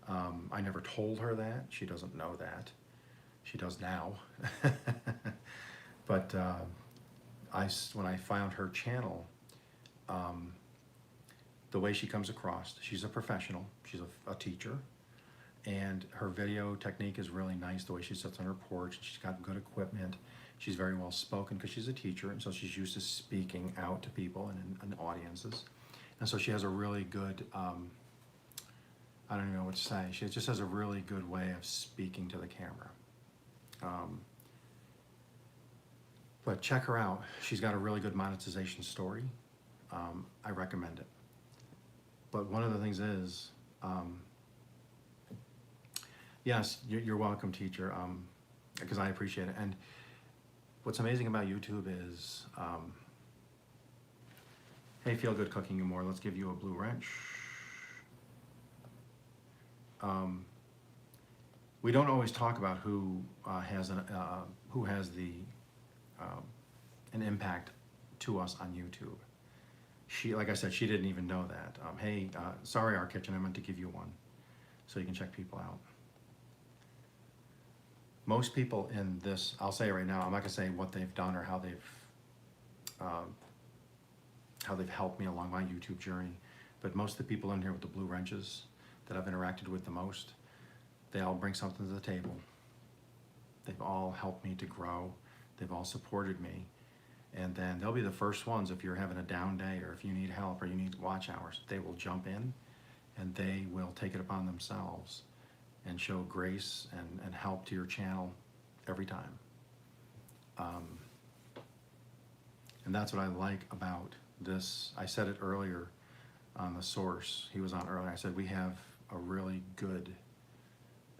I never told her that. She doesn't know that. She does now. But when I found her channel, the way she comes across, she's a professional, she's a teacher, and her video technique is really nice, the way she sits on her porch. She's got good equipment. She's very well spoken because she's a teacher, and so she's used to speaking out to people and audiences. And so she has a really good, I don't even know what to say. She just has a really good way of speaking to the camera. But check her out. She's got a really good monetization story. I recommend it. But one of the things is, Yes, you're welcome, teacher, because I appreciate it. And what's amazing about YouTube is, hey, Feel Good Cooking and More, let's give you a blue wrench. We don't always talk about who has an impact to us on YouTube. She, like I said, she didn't even know that. Hey, sorry, Our Kitchen, I meant to give you one, so you can check people out. Most people in this, I'll say it right now, I'm not gonna say what they've done or how they've helped me along my YouTube journey, but most of the people in here with the blue wrenches that I've interacted with the most, they all bring something to the table. They've all helped me to grow. They've all supported me. And then they'll be the first ones, if you're having a down day or if you need help or you need watch hours, they will jump in and they will take it upon themselves and show grace and help to your channel every time. And that's what I like about this. I said it earlier on the source. He was on earlier. I said we have a really good,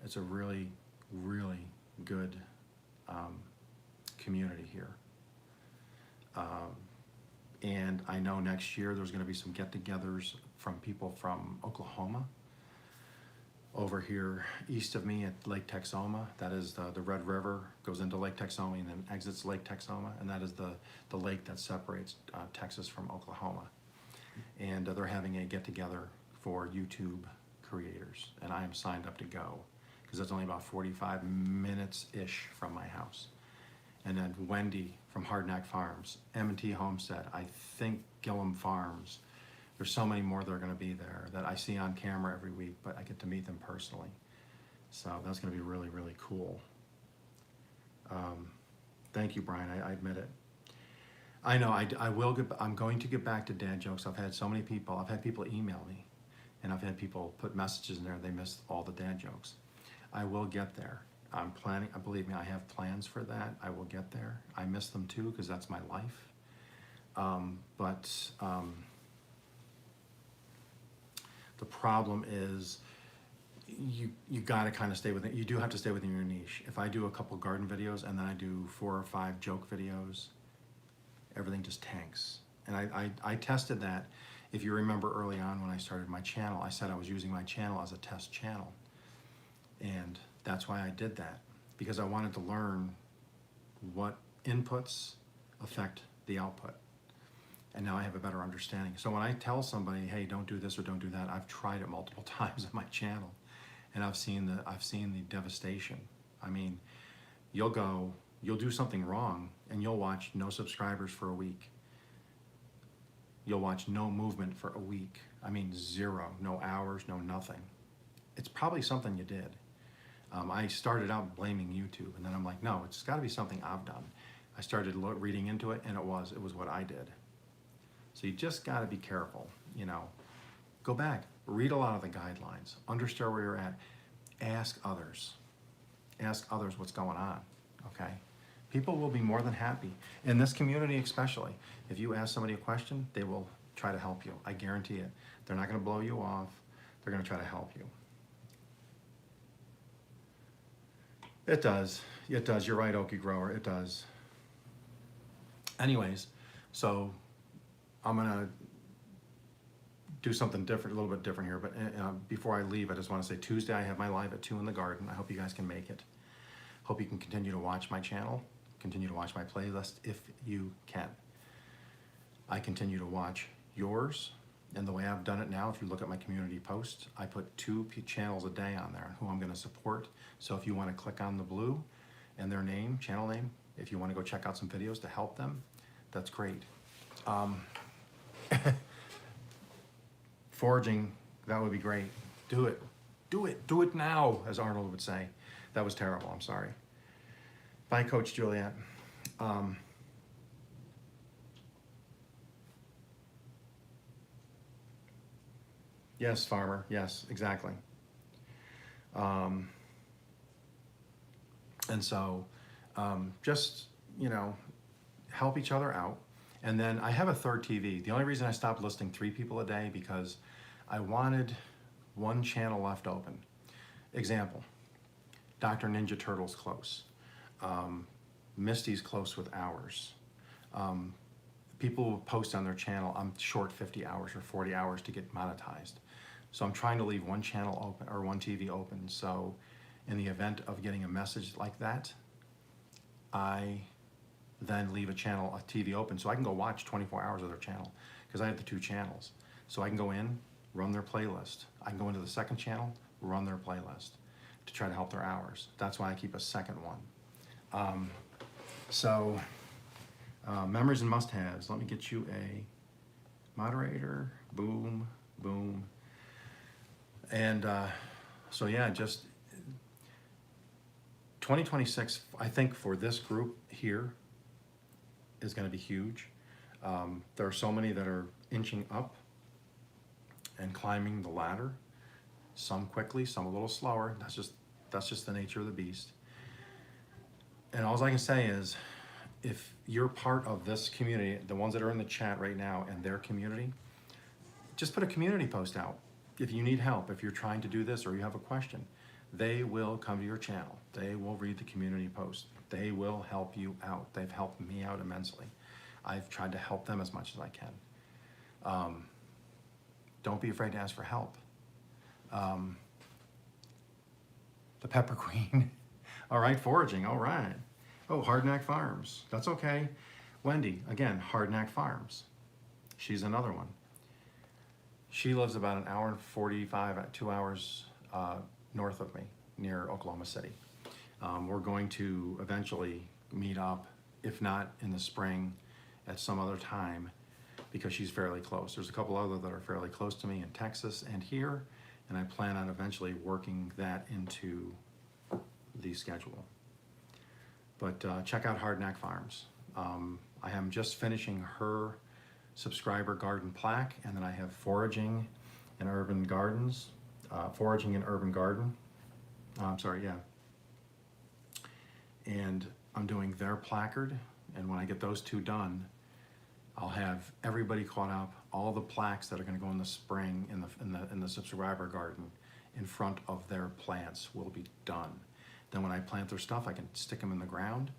it's a really, really good community here. And I know next year there's going to be some get-togethers from people from Oklahoma over here east of me at Lake Texoma. That is the Red River, goes into Lake Texoma and then exits Lake Texoma, and that is the lake that separates Texas from Oklahoma. And they're having a get-together for YouTube creators, and I am signed up to go because it's only about 45 minutes-ish from my house. And then Wendy from Hard Knack Farms, M&T Homestead, I think Gillum Farms. There's so many more that are going to be there that I see on camera every week, but I get to meet them personally. So that's going to be really, really cool. Thank you, Brian. I admit it. I know I'm going to get back to dad jokes. I've had so many people. I've had people email me, and I've had people put messages in there. They missed all the dad jokes. I will get there. I'm planning, believe me, I have plans for that. I will get there. I miss them too because that's my life. The problem is you got to kind of stay with it. You do have to stay within your niche. If I do a couple garden videos and then I do 4 or 5 joke videos, everything just tanks. And I tested that. If you remember early on when I started my channel, I said I was using my channel as a test channel. And that's why I did that, because I wanted to learn what inputs affect the output. And now I have a better understanding. So when I tell somebody, hey, don't do this or don't do that, I've tried it multiple times on my channel, and I've seen the devastation. I mean, you'll do something wrong, and you'll watch no subscribers for a week. You'll watch no movement for a week. I mean, 0, no hours, no nothing. It's probably something you did. I started out blaming YouTube, and then I'm like, no, it's got to be something I've done. I started reading into it, and it was what I did. So you just got to be careful, you know. Go back, read a lot of the guidelines, understand where you're at, ask others what's going on, okay? People will be more than happy, in this community especially. If you ask somebody a question, they will try to help you. I guarantee it. They're not going to blow you off. They're going to try to help you. It does. It does. You're right, Okie Grower. It does. Anyways, so I'm going to do something different, a little bit different here. But before I leave, I just want to say Tuesday I have my live at 2 in the garden. I hope you guys can make it. Hope you can continue to watch my channel, continue to watch my playlist if you can. I continue to watch yours. And the way I've done it now, if you look at my community posts, I put 2 channels a day on there who I'm going to support. So if you want to click on the blue and their name, channel name, if you want to go check out some videos to help them, that's great. Foraging, that would be great. Do it. Do it. Do it now, as Arnold would say. That was terrible. I'm sorry. Bye, Coach Juliet. Yes, farmer. Yes, exactly. And so just, you know, help each other out. And then I have a third TV. The only reason I stopped listing 3 people a day because I wanted 1 channel left open. Example, Dr. Ninja Turtle's close. Misty's close with hours. People will post on their channel, I'm short 50 hours or 40 hours to get monetized. So I'm trying to leave one channel open or one TV open. So in the event of getting a message like that, I then leave a TV open so I can go watch 24 hours of their channel because I have the 2 channels. So I can go in, run their playlist. I can go into the second channel, run their playlist to try to help their hours. That's why I keep a second one. Memories and must-haves. Let me get you a moderator. Boom, boom. And so yeah, just 2026, I think for this group here is going to be huge. There are so many that are inching up and climbing the ladder. Some quickly, some a little slower. That's just the nature of the beast. And all I can say is, if you're part of this community, the ones that are in the chat right now and their community, just put a community post out. If you need help, if you're trying to do this or you have a question, they will come to your channel. They will read the community post. They will help you out. They've helped me out immensely. I've tried to help them as much as I can. Don't be afraid to ask for help. The Pepper Queen. All right, foraging, all right. Oh, Hardknack Farms, that's okay. Wendy, again, Hardknack Farms. She's another one. She lives about an hour and 45, 2 hours north of me, near Oklahoma City. We're going to eventually meet up, if not in the spring, at some other time, because she's fairly close. There's a couple other that are fairly close to me in Texas and here, and I plan on eventually working that into the schedule. But check out Hardknack Farms. I am just finishing her subscriber garden plaque, and then I have foraging in urban gardens, foraging in urban garden. I'm sorry, yeah. And I'm doing their placard, and when I get those 2 done, I'll have everybody caught up. All the plaques that are going to go in the spring in the subscriber garden in front of their plants will be done. Then when I plant their stuff, I can stick them in the ground,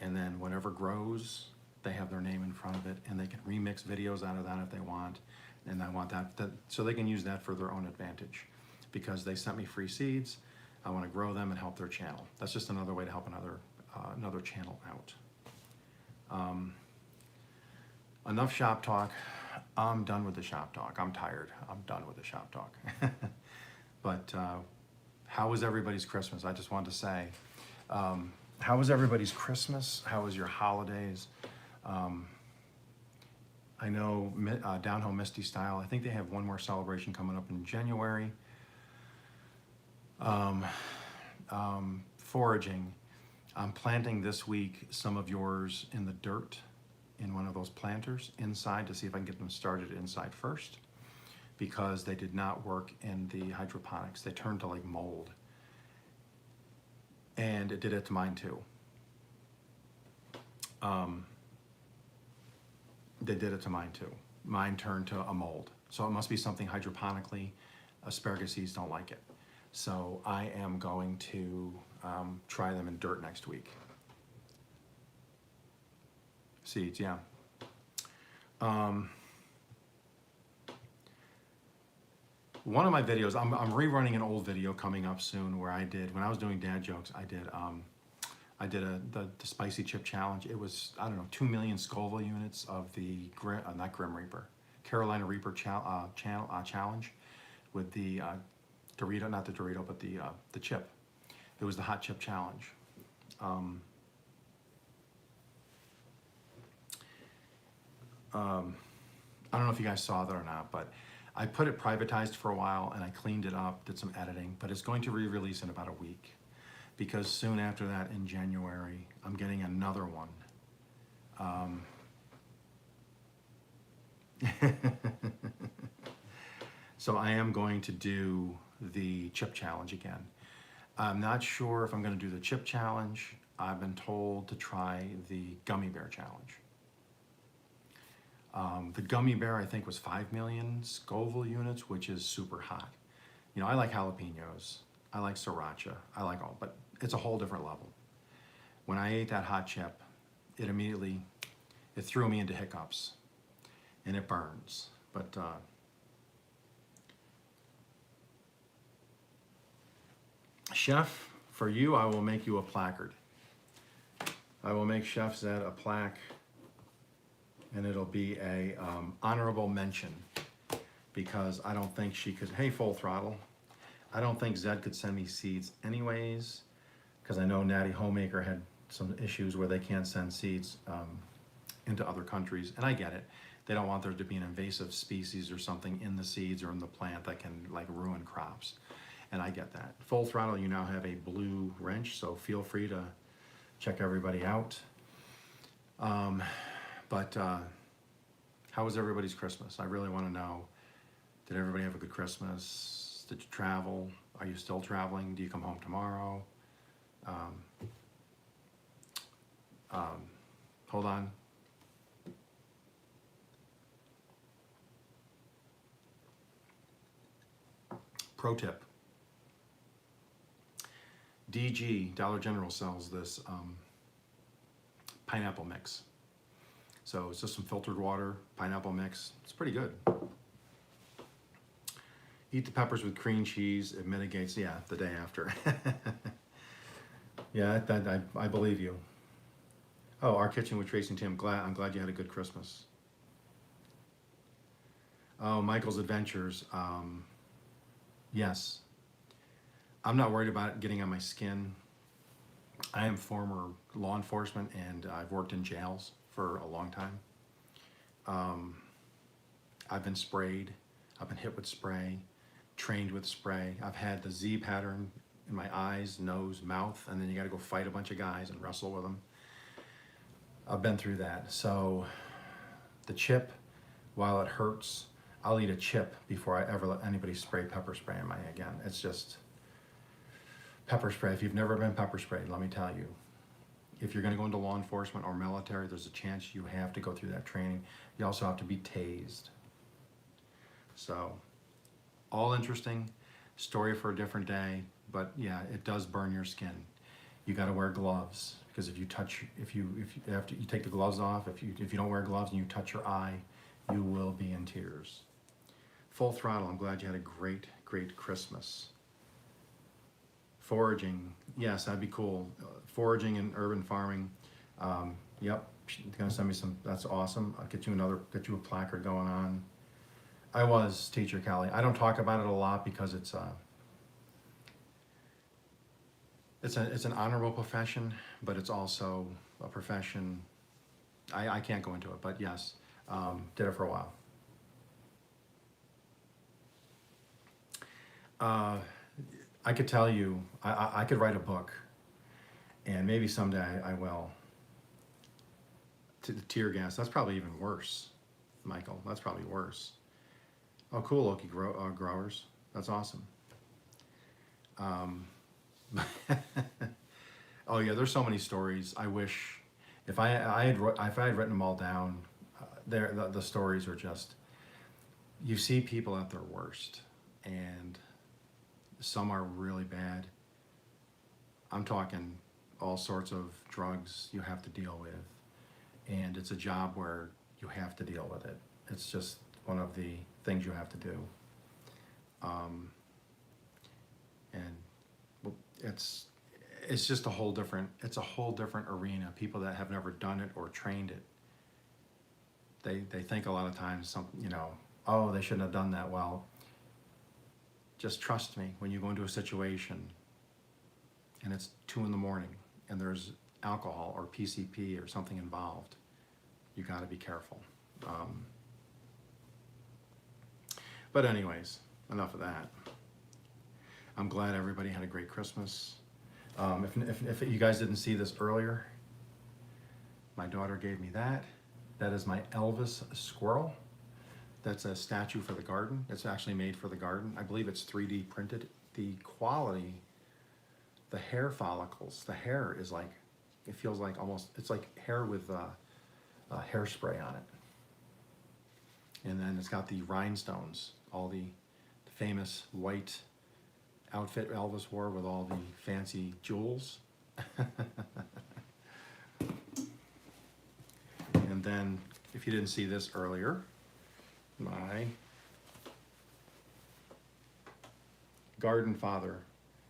and then whatever grows, they have their name in front of it, and they can remix videos out of that if they want. And I want that so they can use that for their own advantage, because they sent me free seeds. I want to grow them and help their channel. That's just another way to help another channel out. Enough shop talk. I'm done with the shop talk. I'm tired. I'm done with the shop talk. But how was everybody's Christmas? I just wanted to say, how was everybody's Christmas? How was your holidays? I know Down Home Misty Style, I think they have one more celebration coming up in January. Foraging, I'm planting this week some of yours in the dirt in one of those planters inside to see if I can get them started inside first, because they did not work in the hydroponics. They turned to like mold. And it did it to mine too. They did it to mine too. Mine turned to a mold. So it must be something hydroponically. Asparagus seeds don't like it. So I am going to try them in dirt next week. Seeds, yeah. One of my videos, I'm rerunning an old video coming up soon where I did, when I was doing dad jokes, I did the spicy chip challenge. It was, I don't know, 2 million Scoville units of the, not Grim Reaper, Carolina Reaper challenge with the Dorito, not the Dorito, but the chip. It was the hot chip challenge. I don't know if you guys saw that or not, but I put it privatized for a while and I cleaned it up, did some editing, but it's going to re-release in about a week, because soon after that in January, I'm getting another one. So I am going to do the chip challenge again. I'm not sure if I'm going to do the chip challenge. I've been told to try the gummy bear challenge. The gummy bear, I think, was 5 million Scoville units, which is super hot. You know, I like jalapenos, I like sriracha, I like all, but it's a whole different level. When I ate that hot chip, it threw me into hiccups, and it burns. But Chef, for you, I will make you a placard. I will make Chef Zed a plaque, and it'll be a honorable mention, because I don't think she could, hey, Full Throttle, I don't think Zed could send me seeds anyways, because I know Natty Homemaker had some issues where they can't send seeds into other countries, and I get it. They don't want there to be an invasive species or something in the seeds or in the plant that can like ruin crops, and I get that. Full Throttle, you now have a blue wrench, so feel free to check everybody out. But how was everybody's Christmas? I really want to know. Did everybody have a good Christmas? Did you travel? Are you still traveling? Do you come home tomorrow? Hold on. Pro tip. DG, Dollar General, sells this pineapple mix. So it's just some filtered water, pineapple mix. It's pretty good. Eat the peppers with cream cheese. It mitigates, yeah, the day after. Yeah, I believe you. Oh, Our Kitchen with Tracy and Tim. I'm glad you had a good Christmas. Oh, Michael's Adventures. Yes. I'm not worried about it getting on my skin. I am former law enforcement, and I've worked in jails for a long time. I've been sprayed. I've been hit with spray, trained with spray. I've had the Z pattern in my eyes, nose, mouth, and then you got to go fight a bunch of guys and wrestle with them. I've been through that. So the chip, while it hurts, I'll eat a chip before I ever let anybody spray pepper spray on me again. It's just pepper spray. If you've never been pepper sprayed, let me tell you, if you're going to go into law enforcement or military, there's a chance you have to go through that training. You also have to be tased. So, all interesting, story for a different day, but yeah, it does burn your skin. You got to wear gloves, because if you take the gloves off, if you don't wear gloves and you touch your eye, you will be in tears. Full Throttle, I'm glad you had a great, great Christmas. Foraging, yes, that'd be cool. Foraging and urban farming, yep, she's gonna send me some, that's awesome. I'll get you a placard going on. I was Teacher Kelly. I don't talk about it a lot because it's an honorable profession, but it's also a profession. I can't go into it, but yes, did it for a while. I could tell you, I could write a book, and maybe someday I will. To the tear gas, that's probably even worse, Michael. That's probably worse. Oh, cool, Okie growers. That's awesome. Oh yeah, there's so many stories. I wish if I had written them all down. The stories are just, you see people at their worst, and some are really bad. I'm talking all sorts of drugs you have to deal with, and it's a job where you have to deal with it. It's just one of the things you have to do. And it's just a whole different arena. People that have never done it or trained it, they think a lot of times, oh, they shouldn't have done that. Well, just trust me, when you go into a situation and it's 2 a.m. and there's alcohol or PCP or something involved, you got to be careful. But anyways, enough of that. I'm glad everybody had a great Christmas. If you guys didn't see this earlier, my daughter gave me that. That is my Elvis squirrel. That's a statue for the garden. It's actually made for the garden. I believe it's 3D printed. The quality, the hair follicles, the hair is like, it feels like almost, it's like hair with hairspray on it. And then it's got the rhinestones, all the famous white outfit Elvis wore with all the fancy jewels. And then, if you didn't see this earlier, my garden father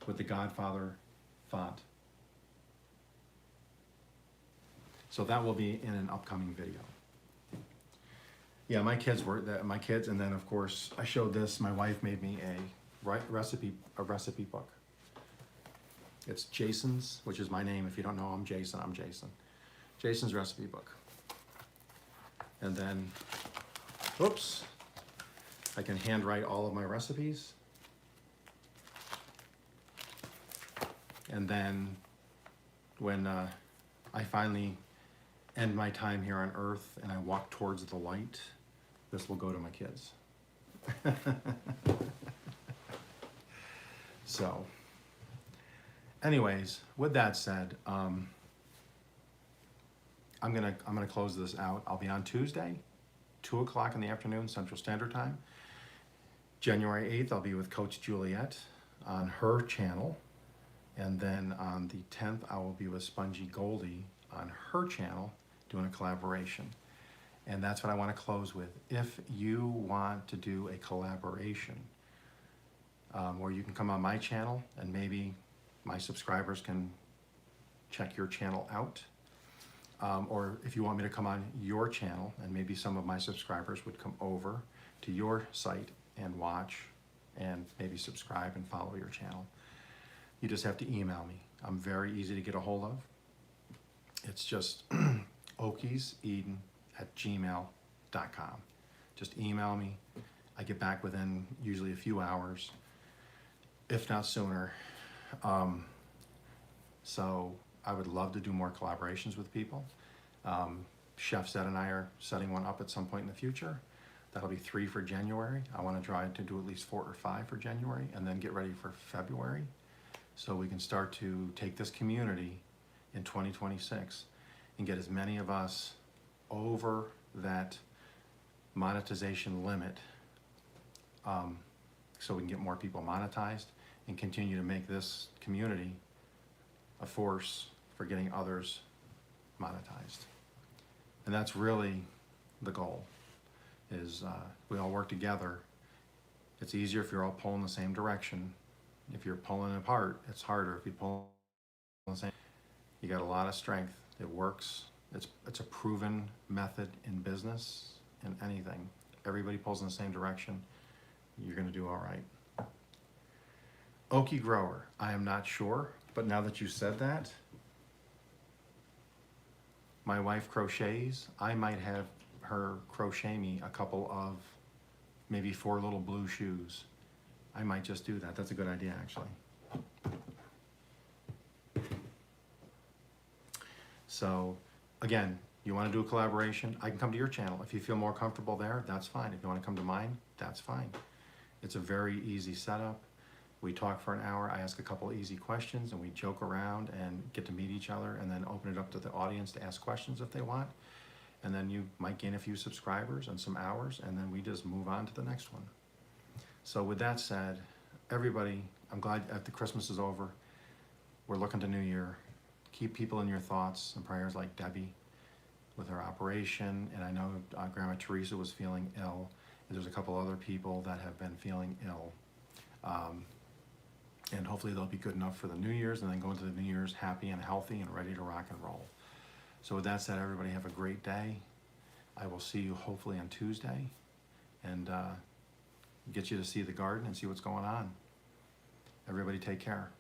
with the Godfather font. So that will be in an upcoming video. Yeah, my kids, and then of course I showed this. My wife made me a recipe book. It's Jason's, which is my name. If you don't know, I'm Jason. Jason's recipe book. And then, oops, I can handwrite all of my recipes. And then when I finally end my time here on Earth and I walk towards the light, this will go to my kids. So, anyways, with that said, I'm gonna close this out. I'll be on Tuesday, 2 o'clock in the afternoon, Central Standard Time. January 8th, I'll be with Coach Juliet on her channel. And then on the 10th, I will be with Spongy Goldie on her channel doing a collaboration. And that's what I want to close with. If you want to do a collaboration where you can come on my channel and maybe my subscribers can check your channel out, or if you want me to come on your channel and maybe some of my subscribers would come over to your site and watch and maybe subscribe and follow your channel, you just have to email me. I'm very easy to get a hold of. It's just okieseden@gmail.com. Just email me. I get back within usually a few hours, if not sooner. So I would love to do more collaborations with people. Chef Zed and I are setting one up at some point in the future. That'll be 3 for January. I want to try to do at least 4 or 5 for January and then get ready for February, so we can start to take this community in 2026 and get as many of us over that monetization limit, so we can get more people monetized and continue to make this community a force for getting others monetized. And that's really the goal, is we all work together. It's easier if you're all pulling the same direction. If you're pulling apart, it's harder. If you pull the same, you got a lot of strength. It works. It's a proven method in business and anything. Everybody pulls in the same direction, you're gonna do all right. Okie grower, I am not sure, but now that you said that, my wife crochets. I might have her crochet me a couple of maybe 4 little blue shoes. I might just do that. That's a good idea, actually. So, again, you want to do a collaboration, I can come to your channel. If you feel more comfortable there, that's fine. If you want to come to mine, that's fine. It's a very easy setup. We talk for an hour, I ask a couple easy questions, and we joke around and get to meet each other, and then open it up to the audience to ask questions if they want. And then you might gain a few subscribers and some hours, and then we just move on to the next one. So with that said, everybody, I'm glad after Christmas is over. We're looking to New Year. Keep people in your thoughts and prayers, like Debbie with her operation. And I know Grandma Teresa was feeling ill. And there's a couple other people that have been feeling ill. And hopefully they'll be good enough for the New Year's, and then go into the New Year's happy and healthy and ready to rock and roll. So with that said, everybody have a great day. I will see you hopefully on Tuesday, and get you to see the garden and see what's going on. Everybody take care.